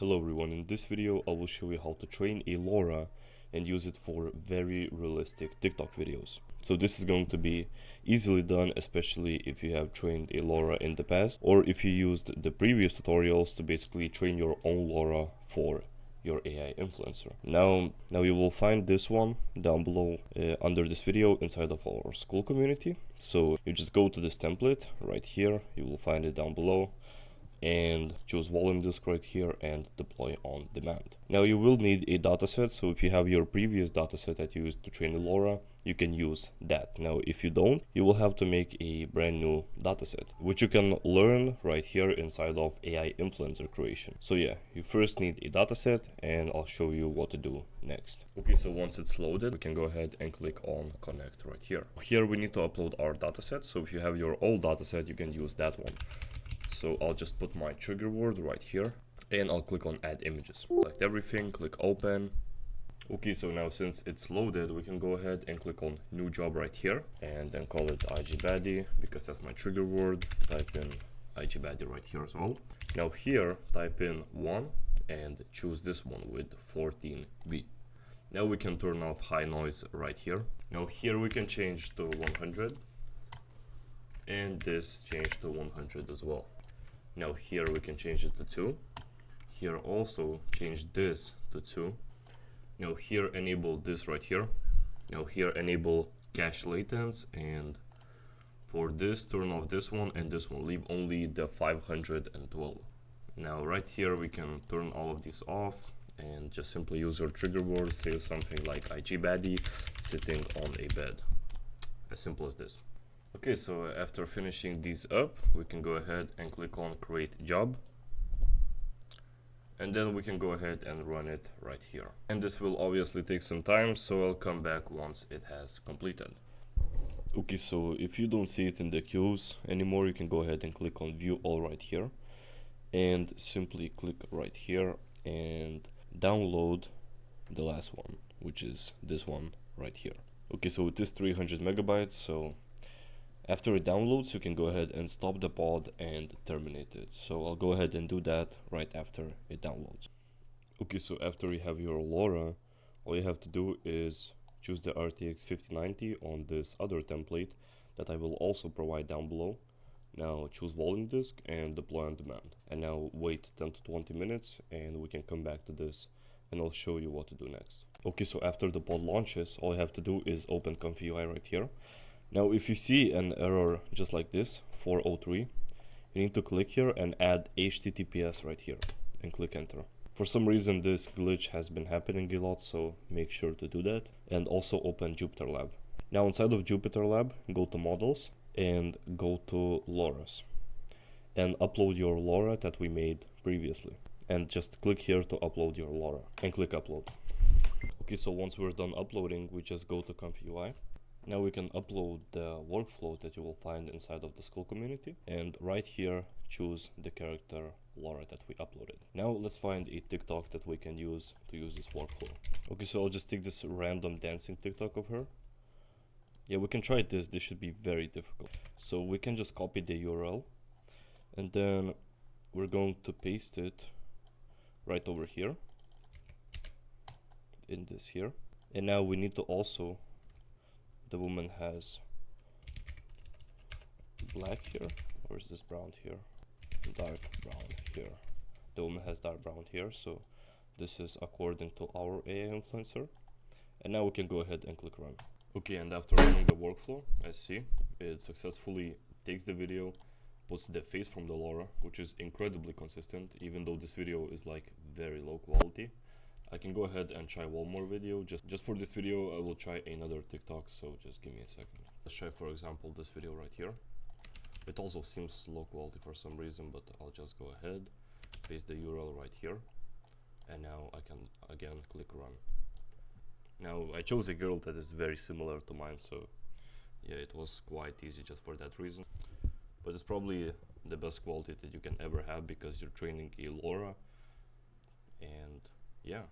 Hello everyone, in this video I will show you how to train a LoRA and use it for very realistic TikTok videos. So this is going to be easily done, especially if you have trained a LoRA in the past, or if you used the previous tutorials to basically train your own LoRA for your AI influencer. Now you will find this one down below under this video inside of our school community. So you just go to this template right here, you will find it down below, and choose volume disk right here and deploy on demand. Now you will need a dataset, so if you have your previous dataset that you used to train a LoRA, you can use that. Now if you don't, you will have to make a brand new dataset, which you can learn right here inside of AI influencer creation. So yeah, you first need a dataset and I'll show you what to do next. Okay, so once it's loaded, we can go ahead and click on connect right here. Here we need to upload our dataset, so if you have your old dataset, you can use that one. So I'll just put my trigger word right here and I'll click on add images. Select everything, click open. Okay, so now since it's loaded, we can go ahead and click on new job right here and then call it IGBaddie because that's my trigger word. Type in IGBaddie right here as well. Now here, type in 1 and choose this one with 14B. Now we can turn off high noise right here. Now here we can change to 100 and this change to 100 as well. Now here we can change it to 2. Here also change this to 2. Now here enable this right here. Now here enable cache latence, and for this turn off this one and this one, leave only the 512. Now right here we can turn all of these off and just simply use your trigger word, say something like IGBaddie sitting on a bed. As simple as this. Okay, so after finishing these up, we can go ahead and click on create job. And then we can go ahead and run it right here. And this will obviously take some time, so I'll come back once it has completed. Okay, so if you don't see it in the queues anymore, you can go ahead and click on view all right here. And simply click right here and download the last one, which is this one right here. Okay, so it is 300 megabytes, so after it downloads, you can go ahead and stop the pod and terminate it. So I'll go ahead and do that right after it downloads. Okay, so after you have your LoRA, all you have to do is choose the RTX 5090 on this other template that I will also provide down below. Now choose volume disk and deploy on demand. And now wait 10 to 20 minutes and we can come back to this and I'll show you what to do next. Okay, so after the pod launches, all you have to do is open ComfyUI right here. Now if you see an error just like this, 403, you need to click here and add HTTPS right here and click enter. For some reason this glitch has been happening a lot, so make sure to do that. And also open Jupyter Lab. Now inside of Jupyter Lab, go to models and go to LoRa's and upload your LoRA that we made previously. And just click here to upload your LoRA and click upload. Okay, so once we're done uploading, we just go to ComfyUI. Now we can upload the workflow that you will find inside of the school community, and right here choose the character LoRA that we uploaded. Now let's find a TikTok that we can use to use this workflow. Okay, so I'll just take this random dancing TikTok of her. Yeah, we can try this. This should be very difficult. So we can just copy the URL and then we're going to paste it right over here in this here. And now we need to also, the woman has black hair, or is this brown hair? Dark brown hair. The woman has dark brown hair, so this is according to our AI influencer. And now we can go ahead and click run. Okay, and after running the workflow, as see, it successfully takes the video, puts the face from the LoRA, which is incredibly consistent, even though this video is like very low quality. I can go ahead and try one more video. Just for this video, I will try another TikTok, so just give me a second. Let's try, for example, this video right here. It also seems low quality for some reason, but I'll just go ahead, paste the URL right here, and now I can again click run. Now I chose a girl that is very similar to mine, so yeah, it was quite easy just for that reason. But it's probably the best quality that you can ever have because you're training a LoRA, and yeah,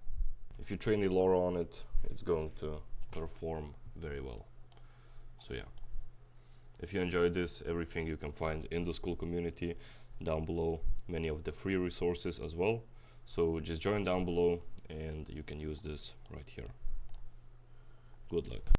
if you train a LoRA on it, it's going to perform very well. So yeah, if you enjoyed this, everything you can find in the school community down below, many of the free resources as well. So just join down below and you can use this right here. Good luck.